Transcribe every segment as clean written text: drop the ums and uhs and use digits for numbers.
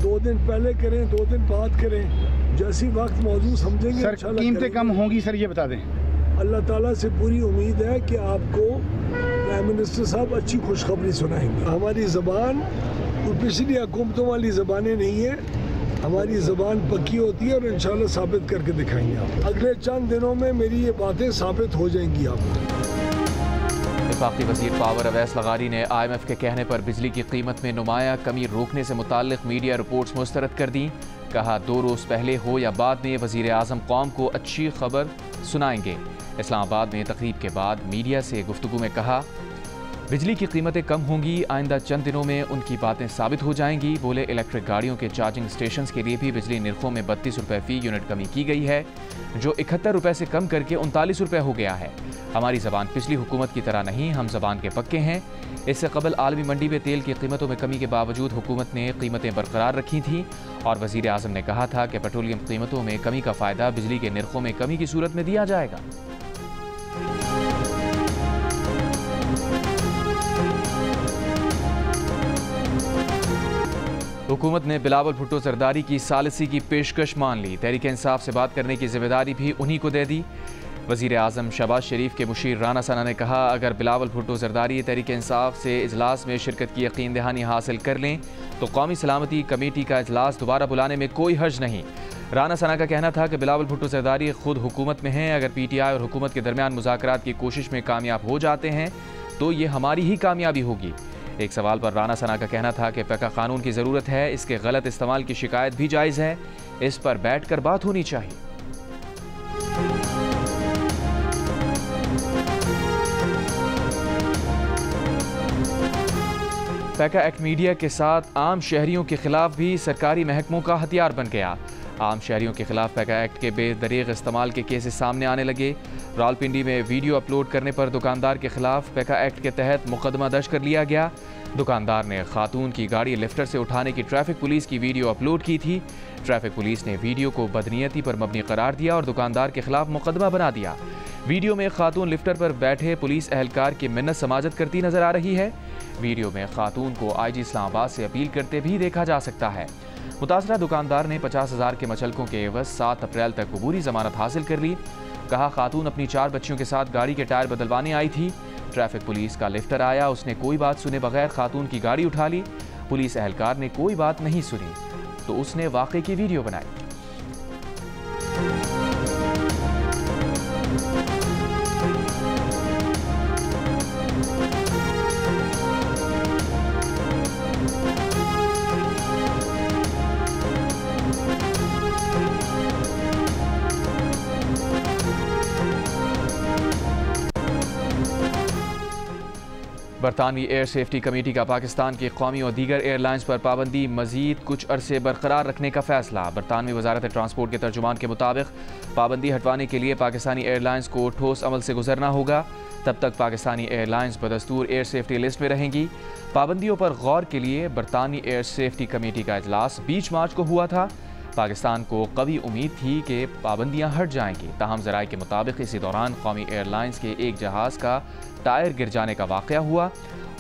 2 दिन पहले करें 2 दिन बाद करें, जैसी वक्त मौजूद समझेंगे। सर कीमतें कम होंगी सर, ये बता दें। अल्लाह ताला से पूरी उम्मीद है कि आपको प्राइम मिनिस्टर साहब अच्छी खुशखबरी सुनाएंगे। हमारी ज़बान पिछली हुकूमतों वाली ज़बानें नहीं है, हमारी ज़बान पक्की होती है और इंशाल्लाह साबित करके दिखाएंगे आप। अगले चंद दिनों में मेरी ये बातें साबित हो जाएंगी आपको। वफाकी वज़ीर पावर अवैस लगारी ने IMF के कहने पर बिजली की कीमत में नुमाया कमी रोकने से मुताल्लिक मीडिया रिपोर्ट्स मुस्तरद कर दी। कहा 2 रोज़ पहले हो या बाद में वज़ीर आज़म कौम को अच्छी खबर सुनाएंगे। इस्लामाबाद में तकरीब के बाद मीडिया से गुफ्तगू में कहा बिजली की कीमतें कम होंगी, आइंदा चंद दिनों में उनकी बातें साबित हो जाएंगी। बोले इलेक्ट्रिक गाड़ियों के चार्जिंग स्टेशन के लिए भी बिजली निर्खों में 32 रुपये फ़ी यूनिट कमी की गई है, जो 71 रुपये से कम करके 39 रुपये हो गया है। हमारी ज़बान पिछली हुकूमत की तरह नहीं, हम ज़बान के पक्के हैं। इससे कबल आलमी मंडी में तेल की कीमतों में कमी के बावजूद हुकूमत ने कीमतें बरकरार रखी थीं और वज़ीर आज़म ने कहा था कि पेट्रोलियम कीमतों में कमी का फ़ायदा बिजली के निर्खों में कमी की सूरत में दिया जाएगा। हुकूमत ने बिलावल भुट्टो जरदारी की सालिसी की पेशकश मान ली। तहरीक इंसाफ से बात करने की जिम्मेदारी भी उन्हीं को दे दी। वज़ीर आज़म शहबाज शरीफ के मुशीर राना सना ने कहा अगर बिलावल भुट्टो जरदारी तहरीक इंसाफ से इजलास में शिरकत की यकीन दहानी हासिल कर लें तो कौमी सलामती कमेटी का इजलास दोबारा बुलाने में कोई हर्ज नहीं। राना सना का कहना था कि बिलावल भुट्टो जरदारी खुद हुकूमत में हैं, अगर PTI और हुकूमत के दरमियान मुज़ाकरात की कोशिश में कामयाब हो जाते हैं तो ये हमारी ही कामयाबी होगी। एक सवाल पर राना सना का कहना था कि पैका कानून की ज़रूरत है, इसके गलत इस्तेमाल की शिकायत भी जायज़ है, इस पर बैठ कर बात होनी चाहिए। पैका एक्ट मीडिया के साथ आम शहरियों के खिलाफ भी सरकारी महकमों का हथियार बन गया। आम शहरियों के खिलाफ पैका एक्ट के बेदरीग इस्तेमाल के केसेस सामने आने लगे। रावलपिंडी में वीडियो अपलोड करने पर दुकानदार के खिलाफ पैका एक्ट के तहत मुकदमा दर्ज कर लिया गया। दुकानदार ने खातून की गाड़ी लिफ्टर से उठाने की ट्रैफिक पुलिस की वीडियो अपलोड की थी। ट्रैफिक पुलिस ने वीडियो को बदनीयती पर मबनी करार दिया और दुकानदार के खिलाफ मुकदमा बना दिया। वीडियो में खातून लिफ्टर पर बैठे पुलिस एहलकार की मिन्नत समाजत करती नजर आ रही है। वीडियो में खातून को IG इस्लामाबाद से अपील करते भी देखा जा सकता है। मुतासरा दुकानदार ने 50,000 के मचलकों के एवज 7 अप्रैल तक अबूरी जमानत हासिल कर ली। कहा खातून अपनी 4 बच्चियों के साथ गाड़ी के टायर बदलवाने आई थी। ट्रैफिक पुलिस का लिफ्टर आया, उसने कोई बात सुने बगैर खातून की गाड़ी उठा ली। पुलिस एहलकार ने कोई बात नहीं सुनी तो उसने वाक़े की वीडियो बनाई। बरतानवी एयर सेफ्टी कमेटी का पाकिस्तान की कौमी और दीगर एयरलाइंस पर पाबंदी मजीद कुछ अरसे बरकरार रखने का फैसला। बरतानवी वजारत ट्रांसपोर्ट के तर्जुमान के मुताबिक पाबंदी हटवाने के लिए पाकिस्तानी एयरलाइंस को ठोस अमल से गुजरना होगा। तब तक पाकिस्तानी एयरलाइंस बदस्तूर एयर सेफ्टी लिस्ट में रहेंगी। पाबंदियों पर गौर के लिए बरतानवी एयर सेफ्टी कमेटी का इजलास 20 मार्च को हुआ था। पाकिस्तान को कभी उम्मीद थी कि पाबंदियां हट जाएंगी, ताहम ज़राए के मुताबिक इसी दौरान कौमी एयरलाइंस के एक जहाज़ का टायर गिर जाने का वाक़या हुआ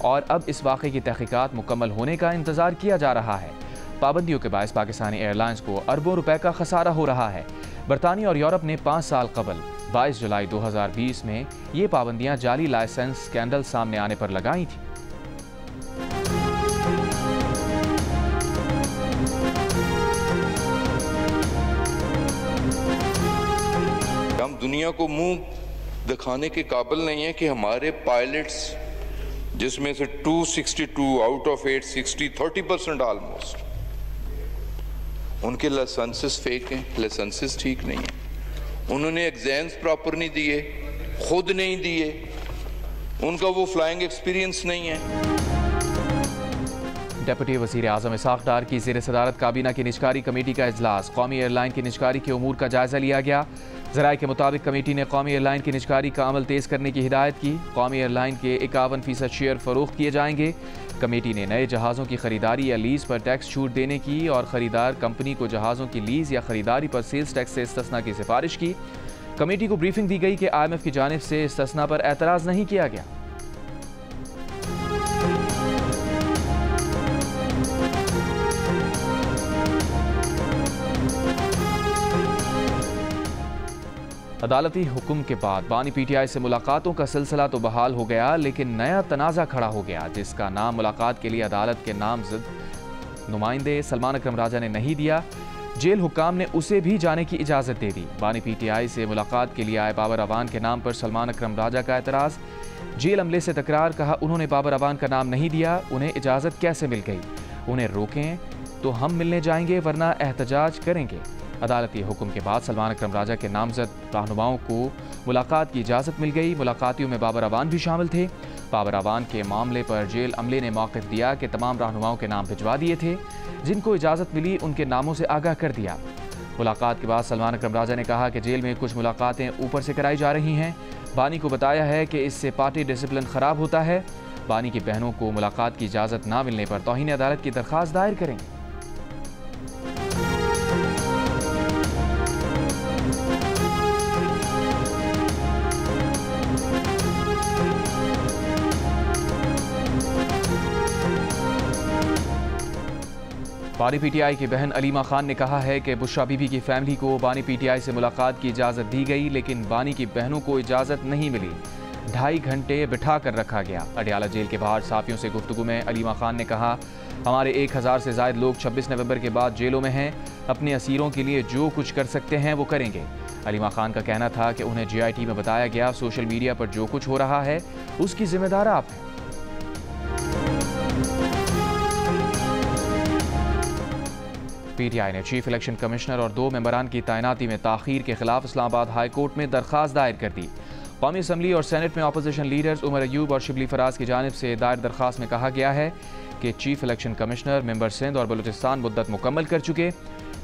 और अब इस वाक़े की तहकीकात मुकम्मल होने का इंतज़ार किया जा रहा है। पाबंदियों के बायस पाकिस्तानी एयरलाइंस को अरबों रुपए का खसारा हो रहा है। बरतानिया और यूरोप ने 5 साल कबल 22 जुलाई 2020 में ये पाबंदियां जाली लाइसेंस स्कैंडल सामने आने पर लगाई थी। हम दुनिया को मुंह दिखाने के काबिल नहीं है कि हमारे पायलट्स, जिसमें से 262 आउट ऑफ 860 30% ऑलमोस्ट, उनके लाइसेंसेस फेक हैं, लाइसेंसेस ठीक नहीं है। उन्होंने एग्जाम्स प्रॉपर नहीं दिए, खुद नहीं दिए, उनका वो फ्लाइंग एक्सपीरियंस नहीं है। डेप्यूटी वज़ीर आज़म इसहाक़ डार की ज़ेर सदारत काबीना की निजकारी कमेटी का इजलास। कौमी एयरलाइन की निजकारी के उमूर का जायज़ा लिया गया। ज़राए के मुताबिक कमेटी ने कौमी एयरलाइन की निजकारी का अमल तेज़ करने की हिदायत की। कौमी एयरलाइन के 51% शेयर फ़रोख्त किए जाएंगे। कमेटी ने नए जहाज़ों की खरीदारी या लीज़ पर टैक्स छूट देने की और ख़रीदार कंपनी को जहाज़ों की लीज़ या खरीदारी पर सेल्स टैक्स से इस्तिस्ना की सिफारिश की। कमेटी को ब्रीफिंग दी गई कि IMF की जानिब से इस्तिस्ना पर एतराज़ नहीं किया गया। अदालती हुक्म के बाद बानी पीटीआई से मुलाकातों का सिलसिला तो बहाल हो गया, लेकिन नया तनाज़ा खड़ा हो गया, जिसका नाम मुलाकात के लिए अदालत के नामजद नुमाइंदे सलमान अकरम राजा ने नहीं दिया। जेल हुक्काम ने उसे भी जाने की इजाज़त दे दी। बानी पीटीआई से मुलाकात के लिए आए बाबर अवान के नाम पर सलमान अकरम राजा का एतराज़। जेल अमले से तकरार, कहा उन्होंने बाबर अवान का नाम नहीं दिया, उन्हें इजाज़त कैसे मिल गई? उन्हें रोकें तो हम मिलने जाएंगे, वरना एहतजाज करेंगे। अदालती हुक्म के बाद सलमान अकरम राजा के नामजद रहनुमाओं को मुलाकात की इजाज़त मिल गई। मुलाकातियों में बाबर अवान भी शामिल थे। बाबर अवान के मामले पर जेल अमले ने मौक़िफ़ दिया कि तमाम रहनुमाओं के नाम भिजवा दिए थे, जिनको इजाज़त मिली उनके नामों से आगाह कर दिया। मुलाकात के बाद सलमान अकरम राजा ने कहा कि जेल में कुछ मुलाकातें ऊपर से कराई जा रही हैं। बानी को बताया है कि इससे पार्टी डिसिप्लिन ख़राब होता है। बानी की बहनों को मुलाकात की इजाज़त ना मिलने पर तौहीन अदालत की दरख्वास्त दायर करेंगे। बानी पीटीआई की बहन अलीमा खान ने कहा है कि बुशरा बीबी की फैमिली को बानी पीटीआई से मुलाकात की इजाज़त दी गई, लेकिन बानी की बहनों को इजाज़त नहीं मिली। 2.5 घंटे बिठा कर रखा गया। अडयाला जेल के बाहर साफियों से गुफ्तगू में अलीमा खान ने कहा, हमारे 1000 से ज़ायद लोग 26 नवंबर के बाद जेलों में हैं। अपने असीरों के लिए जो कुछ कर सकते हैं वो करेंगे। अलीमा खान का कहना था कि उन्हें GIT में बताया गया, सोशल मीडिया पर जो कुछ हो रहा है उसकी जिम्मेदार आप हैं। पीटीआई ने चीफ इलेक्शन कमिश्नर और 2 मेंबरान की तैनाती में ताख़ीर के खिलाफ इस्लामाबाद हाई कोर्ट में दरख्वास्त दायर कर दी। कौमी असम्बली और सेनेट में अपोजिशन लीडर्स उमर अयूब और शिबली फराज की जानिब से दायर दरख्वास्त में कहा गया है कि chief election commissioner member Sindh और बलूचिस्तान मुद्दत मुकम्मल कर चुके।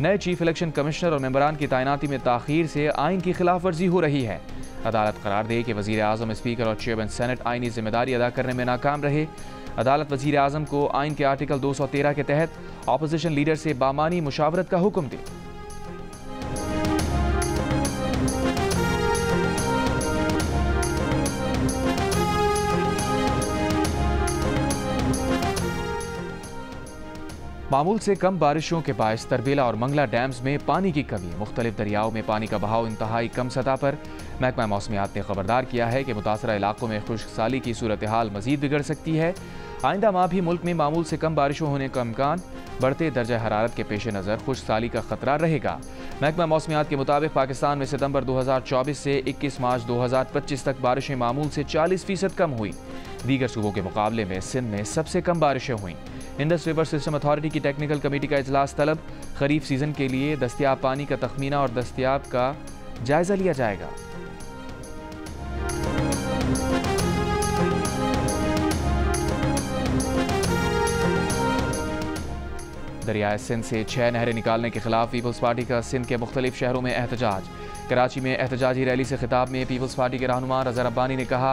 नए चीफ इलेक्शन कमिश्नर और मेंबरान की तैनाती में ताख़ीर से आइन की खिलाफ वर्जी हो रही है। अदालत करार दे कि वज़ीर आज़म, स्पीकर और चेयरमैन सेनेट आइनी जिम्मेदारी अदा करने में नाकाम रहे। अदालत वज़ीर आज़म को आइन के आर्टिकल 213 के तहत अपोजिशन लीडर से बामानी मुशावरत का हुक्म दे। मामूल से कम बारिशों के बायस तरबेला और मंगला डैम्स में पानी की कमी। मुख्तलिफ दरियाओं में पानी का बहाव इंतहाई कम सतह पर। महकमा मौसमियात ने खबरदार किया है कि मुतासरा इलाकों में खुश्क साली की सूरत हाल मजीद बिगड़ सकती है। आइंदा माह भी मुल्क में मामूल से कम बारिशों होने का इम्कान। बढ़ते दर्जा हरारत के पेश नज़र खुश्क साली का खतरा रहेगा। महकमा मौसमियात के मुताबिक पाकिस्तान में सितंबर 2024 से 21 मार्च 2025 तक बारिशें मामूल से 40% कम हुई। दीगर सूबों के मुकाबले में सिंध में सबसे कम बारिशें हुई। इंडस रिवर सिस्टम अथॉरिटी की टेक्निकल कमेटी का इजलास तलब। खरीफ सीजन के लिए दस्तयाब पानी का तखमीना और दस्तयाब का जायजा लिया जाएगा। दरियाए सिंध से 6 नहरें निकालने के खिलाफ पीपल्स पार्टी का सिंध के मुख्तलिफ शहरों में एहतजाज। कराची में एहतजाजी रैली से खिताब में पीपल्स पार्टी के रहनुमा रज़ा रब्बानी ने कहा,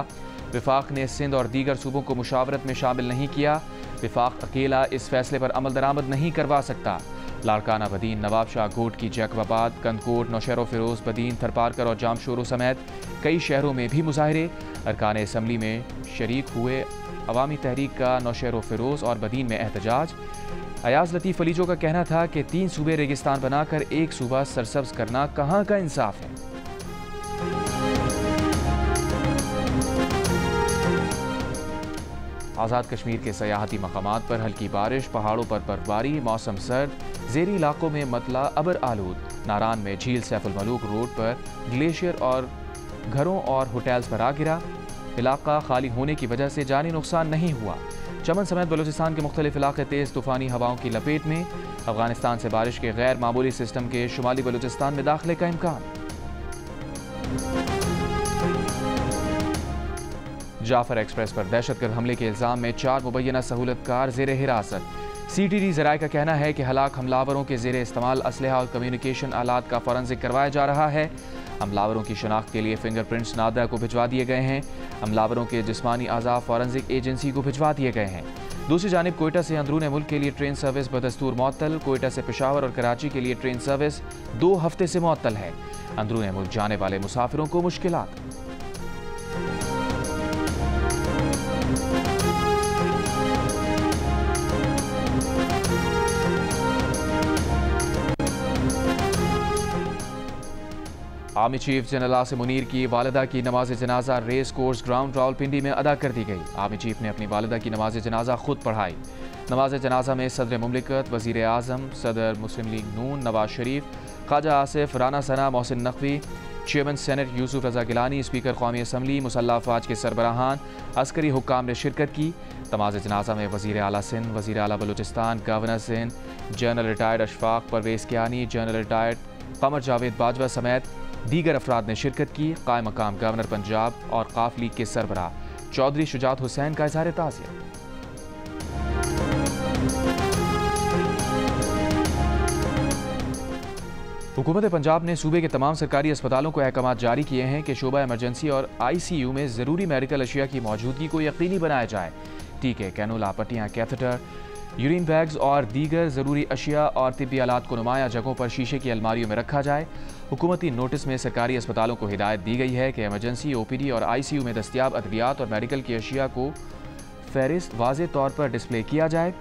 विफाक ने सिंध और दीगर सूबों को मुशावरत में शामिल नहीं किया। विफाक अकेला इस फैसले पर अमल दरामद नहीं करवा सकता। लाड़काना, बदीन, नवाब शाह कोट की जैकबाबाद, कंदकोट, नौशहर फिरोज, बदीन, थरपारकर और जामशोरो समेत कई शहरों में भी मुजाहरे। अरकान असम्बली में शरीक हुए अवामी तहरीक का नौशहर फिरोज और बदीन में एहतजाज। अयाज लतीफ़ फलीजो का कहना था कि 3 सूबे रेगिस्तान बनाकर एक सूबा सरसब्ज करना कहाँ का इंसाफ है। आज़ाद कश्मीर के सयाहती मकामात पर हल्की बारिश, पहाड़ों पर बर्फबारी, मौसम सर्द, ज़ेरी इलाकों में मतला अबर आलूद। नारान में झील सैफुल मलूक रोड पर ग्लेशियर और घरों और होटल्स पर आ गिरा। इलाका खाली होने की वजह से जानी नुकसान नहीं हुआ। चमन समेत बलूचिस्तान के मुख्तलिफ इलाके तेज़ तूफ़ानी हवाओं की लपेट में। अफगानिस्तान से बारिश के गैर मामूली सिस्टम के शुमाली बलूचिस्तान में दाखिले का इम्कान। जाफर एक्सप्रेस पर दहशतगर्द हमले के इल्ज़ाम में 4 मुबैना सहूलतकार ज़ेर हिरासत। CTD ज़राए का कहना है कि हलाक हमलावरों के ज़ेर इस्तेमाल असलहा और कम्युनिकेशन आलात का फॉरेंसिक करवाया जा रहा है। हमलावरों की शनाख्त के लिए फिंगरप्रिंट्स नादरा को भिजवा दिए गए हैं। हमलावरों के जिस्मानी आज़ा फॉरेंसिक एजेंसी को भिजवा दिए गए हैं। दूसरी जानिब कोयटा से अंदरून मुल्क के लिए ट्रेन सर्विस बदस्तूर मुअत्तल। कोयटा से पेशावर और कराची के लिए ट्रेन सर्विस 2 हफ्ते से मुअत्तल है। अंदरून मुल्क जाने वाले मुसाफिरों को मुश्किलात। Army chief general Asim Munir की वालिदा की नमाज जनाजा रेस कोर्स ग्राउंड रावलपिंडी में अदा कर दी गई। आर्मी चीफ ने अपनी वालिदा की नमाज जनाजा खुद पढ़ाई। नमाज जनाजा में सदर मुमलिकत, वज़ीर आज़म, सदर मुस्लिम लीग नून नवाज शरीफ, ख्वाजा आसिफ, राना सना मोहसिन नकवी, चेयरमैन सेनेट यूसुफ रजा गिलानी, स्पीकर कौमी असम्बली, मुसल्लह अफवाज के सरबराहान, अस्करी हुक्काम ने शिरकत की। नमाज जनाजा में वज़ीर आला सिंध, वज़ीर आला Balochistan, governor Sindh, general retired Ashfaq Pervez Kayani, general retired Qamar Javed Bajwa समेत दीगर अफराद ने शिरकत की। कायम मकाम गवर्नर पंजाब और काफ लीग के सरबराह चौधरी शुजात हुसैन का इज़हार ताज़ियत। हुकूमत पंजाब ने सूबे के तमाम सरकारी अस्पतालों को अहकामात जारी किए हैं कि शोबा इमरजेंसी और ICU में ज़रूरी मेडिकल अशिया की मौजूदगी को यकीनी बनाया जाए। टीके, कैनूला, पट्टियाँ, कैथेटर, यूरिन बैग्स और दीगर ज़रूरी अशिया और तिब्बी आलात को नुमाया जगहों पर शीशे की अलमारियों में रखा जाए। हुकूमती नोटिस में सरकारी अस्पतालों को हिदायत दी गई है कि इमरजेंसी, OPD और ICU में दस्तियाब अद्वियात और मेडिकल की अशिया को फहरिस्त वाज़े तौर पर डिस्प्ले किया जाए।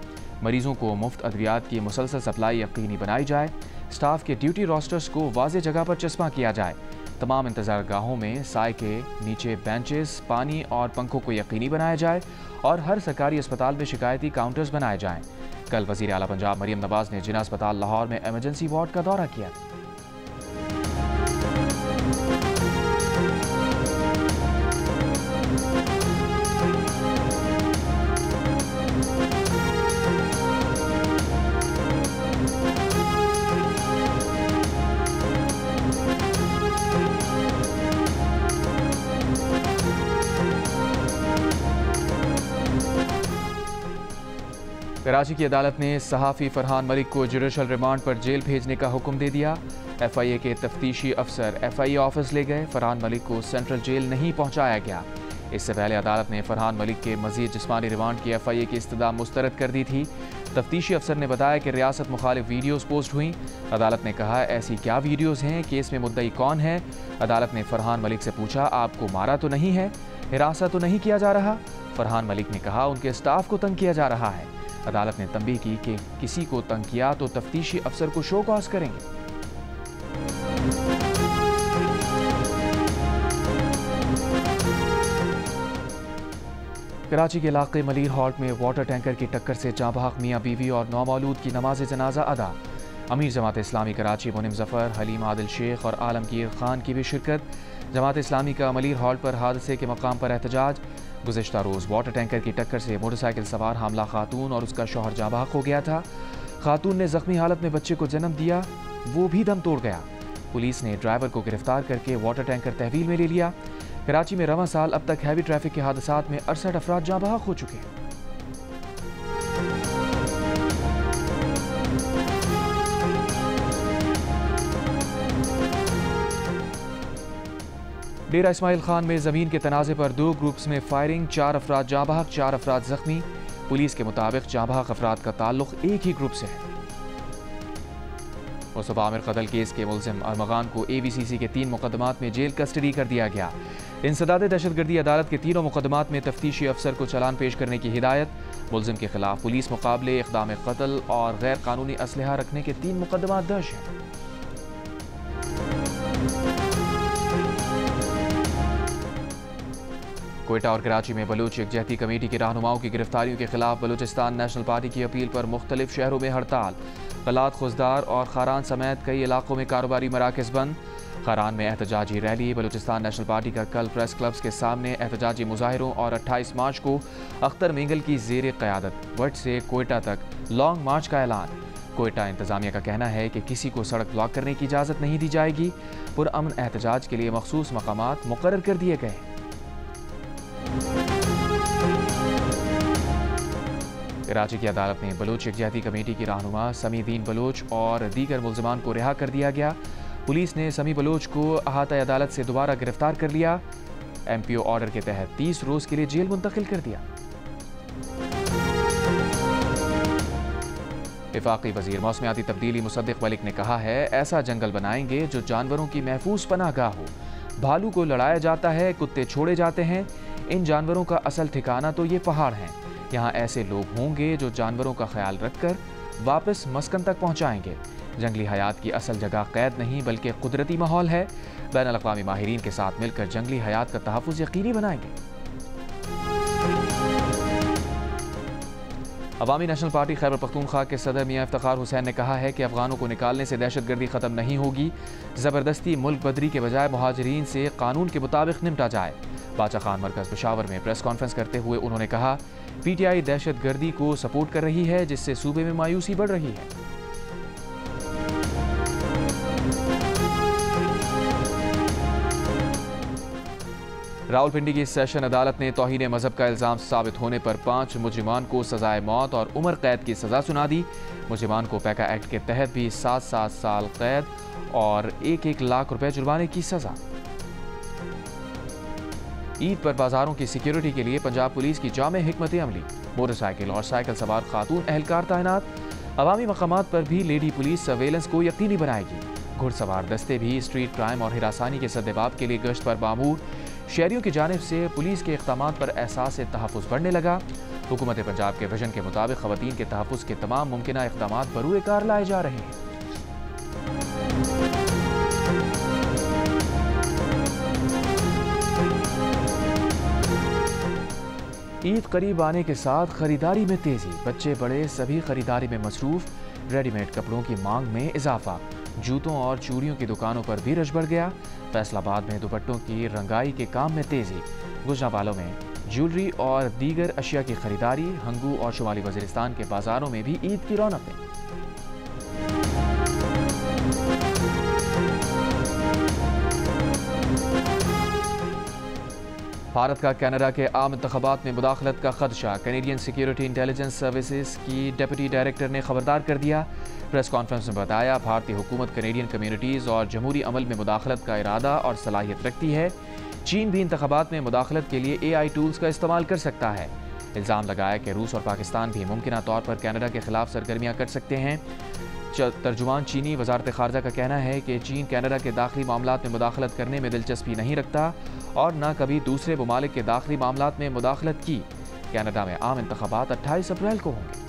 मरीजों को मुफ्त अद्वियात की मुसलसल सप्लाई यकीनी बनाई जाए। स्टाफ के ड्यूटी रोस्टर्स को वाज़े जगह पर चस्पा किया जाए। तमाम इंतजार गाहों में साए के नीचे बेंचेस, पानी और पंखों को यकीनी बनाया जाए और हर सरकारी अस्पताल में शिकायती काउंटर्स बनाए जाएं। कल वज़ीर आला पंजाब मरियम नवाज ने जिना अस्पताल लाहौर में इमरजेंसी वार्ड का दौरा किया। कराची की अदालत ने सहाफ़ी फरहान मलिक को जुडिशल रिमांड पर जेल भेजने का हुक्म दे दिया। FIA के तफ्तीशी अफसर FIA ऑफिस ले गए। फरहान मलिक को सेंट्रल जेल नहीं पहुंचाया गया। इससे पहले अदालत ने फरहान मलिक के मजीद जिस्मानी रिमांड की FIA की इस्तदा मुस्तरद कर दी थी। तफ्तीशी अफसर ने बताया कि रियासत मुखालिफ वीडियोज़ पोस्ट हुई। अदालत ने कहा, ऐसी क्या वीडियोज़ हैं, केस में मुद्दई कौन है। अदालत ने फरहान मलिक से पूछा, आपको मारा तो नहीं है, हिरासा तो नहीं किया जा रहा। फरहान मलिक ने कहा, उनके स्टाफ को तंग किया जा रहा है। अदालत ने तंबीह की कि किसी को तंग किया तो तफ्तीशी अफसर को शो कॉज करेंगे। कराची के इलाके मलीर हॉल्ट में वाटर टैंकर की टक्कर से जांबाग मियाँ बीवी और नौमौलूद की नमाज जनाजा अदा। अमीर जमात इस्लामी कराची मुनिम जफर, हलीम आदिल शेख और आलमगीर खान की भी शिरकत। जमात इस्लामी का मलीर हॉल्ट पर हादसे के मकाम पर एहतजाज। गुज़िश्ता रोज़ वाटर टैंकर की टक्कर से मोटरसाइकिल सवार हामला खातून और उसका शौहर जांबाग हो गया था। खातून ने जख्मी हालत में बच्चे को जन्म दिया, वो भी दम तोड़ गया। पुलिस ने ड्राइवर को गिरफ्तार करके वाटर टैंकर तहवील में ले लिया। कराची में रवां साल अब तक हैवी ट्रैफिक के हादसात में 68 अफराद जांबाग हो चुके हैं। डेरा इस्माइल खान में ज़मीन के तनाज़े पर 2 ग्रुप्स में फायरिंग, 4 अफराद जांबाग, 4 अफराद जख्मी। पुलिस के मुताबिक जांबाग अफराद का ताल्लुक एक ही ग्रुप से है। मुस्तफा आमिर कत्ल केस के मुलजिम अरमगान को AVCC के 3 मुकदमात में जेल कस्टडी कर दिया गया। इंसदाद दहशतगर्दी अदालत के तीनों मुकदमात में तफ्तीशी अफसर को चालान पेश करने की हिदायत। मुलजिम के खिलाफ पुलिस मुकाबले, इक़दाम कत्ल और गैर कानूनी असलहा रखने के 3 मुकदमात दर्ज हैं। कोयटा और कराची में बलूच यकजहती कमेटी की रहनुमाओं की गिरफ्तारियों के खिलाफ बलूचिस्तान नेशनल पार्टी की अपील पर मुख्तलिफ शहरों में हड़ताल। कलात, खुजदार और खारान समेत कई इलाकों में कारोबारी मराकज़ बंद। खारान में एहतजाजी रैली। बलूचिस्तान नेशनल पार्टी का कल प्रेस क्लब्स के सामने एहतजाजी मुजाहिरों और 28 मार्च को अख्तर मेंगल की ज़ेर क़यादत वट से कोयटा तक लॉन्ग मार्च का ऐलान। कोयटा इंतज़ामिया का कहना है कि किसी को सड़क ब्लॉक करने की इजाज़त नहीं दी जाएगी। पुरअमन एहतजाज के लिए मखसूस मकामात मुकर्रर कर दिए गए। कराची की अदालत ने बलूच यकजहती कमेटी की रहनुमा समी दीन बलोच और दीगर मुल्ज़िमान को रिहा कर दिया गया। पुलिस ने समी बलोच को अहाता अदालत से दोबारा गिरफ्तार कर लिया। MPO ऑर्डर के तहत 30 रोज़ के लिए जेल मुंतकिल कर दिया। वफाकी वज़ीर मौसमियाती तब्दीली मुसद्दिक़ मलिक ने कहा है, ऐसा जंगल बनाएंगे जो जानवरों की महफूज पनाहगाह हो। भालू को लड़ाया जाता है, कुत्ते छोड़े जाते हैं। इन जानवरों का असल ठिकाना तो ये पहाड़ हैं। यहाँ ऐसे लोग होंगे जो जानवरों का ख्याल रखकर वापस मस्कन तक पहुंचाएंगे। जंगली हयात की असल जगह कैद नहीं बल्कि कुदरती माहौल है। बैन अल-अक़वामी माहिरीन के साथ मिलकर जंगली हयात का तहफ़्फ़ुज़ यकीनी बनाएंगे। अवामी नेशनल पार्टी खैबर पख्तूनख्वा के सदर मियां इफ्तिखार हुसैन ने कहा है कि अफगानों को निकालने से दहशतगर्दी ख़त्म नहीं होगी। ज़बरदस्ती मुल्क बदरी के बजाय मुहाजिरीन से कानून के मुताबिक निपटा जाए। बादशाह खान मरकज़ पेशावर में प्रेस कॉन्फ्रेंस करते हुए उन्होंने कहा, PTI दहशतगर्दी को सपोर्ट कर रही है, जिससे सूबे में मायूसी बढ़ रही है। रावलपिंडी की सेशन अदालत ने तौहीन मजहब का इल्ज़ाम साबित होने पर 5 मुजरिमान को सजाए मौत और उम्र कैद की सज़ा सुना दी। मुजरिमान को पैका एक्ट के तहत भी 7-7 साल कैद और 1-1 लाख रुपए जुर्माने की सज़ा। ईद पर बाजारों की सिक्योरिटी के लिए पंजाब पुलिस की जामे हिकमत अमली, मोटरसाइकिल और साइकिल सवार खातून एहलकार तैनात। अवामी मकामात पर भी लेडी पुलिस सर्वेलेंस को यकीनी बनाएगी। घुड़सवार दस्ते भी स्ट्रीट क्राइम और हिरासानी के सद्देबाब के लिए गश्त पर मामूर। शहरियों की जानिब से पुलिस के इक़दामात पर एहसास तहफ़्फ़ुज़ बढ़ने लगा। हुकूमत पंजाब के विजन के मुताबिक ख़वातीन के तहफ़्फ़ुज़ के तमाम मुमकिन इक़दामात बरूए कार लाए जा रहे हैं। ईद करीब आने के साथ खरीदारी में तेजी, बच्चे बड़े सभी खरीदारी में मसरूफ। रेडीमेड कपड़ों की मांग में इजाफा, जूतों और चूड़ियों की दुकानों पर भी रश बढ़ गया। फैसलाबाद में दुपट्टों की रंगाई के काम में तेजी, गुजरावालों में ज्वेलरी और दीगर अशिया की खरीदारी। हंगू और शुमाली वजीरिस्तान के बाजारों में भी ईद की रौनक है। भारत का कनाडा के आम इंतखाबात में मुदाखलत का खदशा, कैनेडियन सिक्योरिटी इंटेलिजेंस सर्विसेज की डिप्टी डायरेक्टर ने खबरदार कर दिया। प्रेस कॉन्फ्रेंस में बताया, भारतीय हुकूमत कैनेडियन कम्युनिटीज़ और जमहूरी अमल में मुदाखलत का इरादा और सलाहियत रखती है। चीन भी इंतखाबात में मुदाखलत के लिए AI टूल्स का इस्तेमाल कर सकता है। इल्ज़ाम लगाया कि रूस और पाकिस्तान भी मुमकिन तौर पर कनाडा के खिलाफ सरगर्मियाँ कर सकते हैं। तर्जुमान चीनी वजारत खारजा का कहना है कि चीन कनाडा के दाखिली मामलात में मुदाखलत करने में दिलचस्पी नहीं रखता और न कभी दूसरे ममालिक के दाखिली मामलात में मुदाखलत की। कनाडा में आम इंतखाबात 28 अप्रैल को होंगे।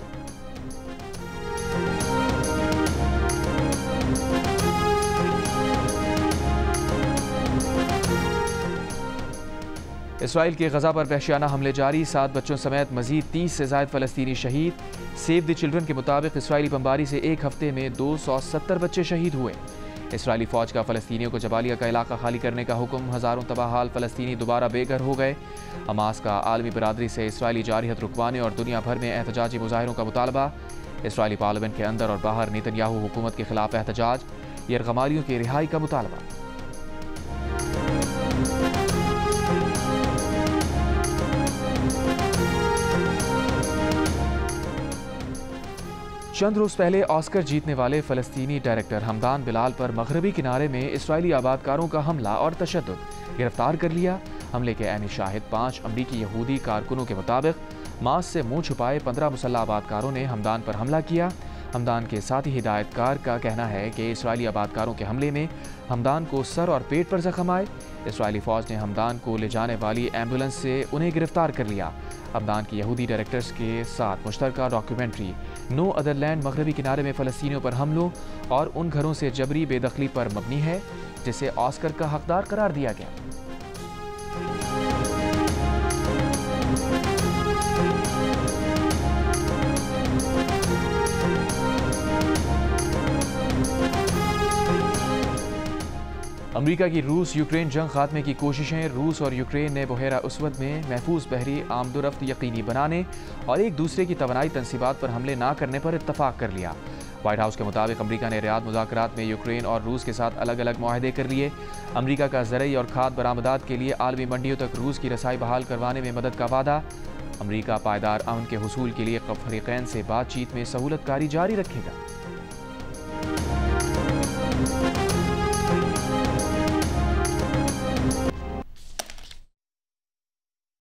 इसराइल के गजा पर वहशियाना हमले जारी, 7 बच्चों समेत मजीद 30 से ज़ायद फ़लस्तीनी शहीद। सेव द चिल्ड्रन के मुताबिक इसराइली बमबारी से एक हफ्ते में 270 बच्चे शहीद हुए। इसराइली फ़ौज का फ़लस्तीनियों को जबालिया का इलाका खाली करने का हुक्म, हज़ारों तबाहाल फ़लस्तीनी दोबारा बेघर हो गए। हमास का आलमी बरादरी से इसराइली जारहियत रुकवाने और दुनिया भर में एहतजाजी मुजाहिरों का मुतालबा। इसराइली पार्लियामेंट के अंदर और बाहर नेतन्याहू हुकूमत के खिलाफ एहतजाज, यरगमालियों की रिहाई का मुतालबा। चंद रोज़ पहले ऑस्कर जीतने वाले फ़लस्तीनी डायरेक्टर हमदान बिलाल पर मगरबी किनारे में इसराइली आबादकारों का हमला और तशद्दुद, गिरफ्तार कर लिया। हमले के ऐनी शाहिद 5 अमरीकी यहूदी कारकुनों के मुताबिक मास्क से मुंह छुपाए 15 मुसल्लह आबादकारों ने हमदान पर हमला किया। हमदान के साथी हिदायतकार का कहना है कि इसराइली आबादकारों के हमले में हमदान को सर और पेट पर जख्म आए। इसराइली फ़ौज ने हमदान को ले जाने वाली एम्बुलेंस से उन्हें गिरफ्तार कर लिया। हमदान की यहूदी डायरेक्टर्स के साथ मुश्तरका डॉक्यूमेंट्री नो अदर लैंड मगरबी किनारे में फ़लस्तीनियों पर हमलों और उन घरों से जबरी बेदखली पर मबनी है जिसे ऑस्कर का हकदार करार दिया गया। अमेरिका की रूस यूक्रेन जंग खात्मे की कोशिशें, रूस और यूक्रेन ने बहेरा उसवद में महफूज बहरी आमदोरफ्त यकीनी बनाने और एक दूसरे की तवानाई तनसीबात पर हमले ना करने पर इत्तफाक कर लिया। व्हाइट हाउस के मुताबिक अमेरिका ने रियाद मुज़ाकरात में यूक्रेन और रूस के साथ अलग अलग मुआहदे कर लिए। अमेरिका का ज़रई और खाद बरामदात के लिए आलमी मंडियों तक रूस की रसाई बहाल करवाने में मदद का वादा। अमेरिका पायदार अमन के हुसूल के लिए फ़रीक़ैन से बातचीत में सहूलतकारी जारी रखेगा।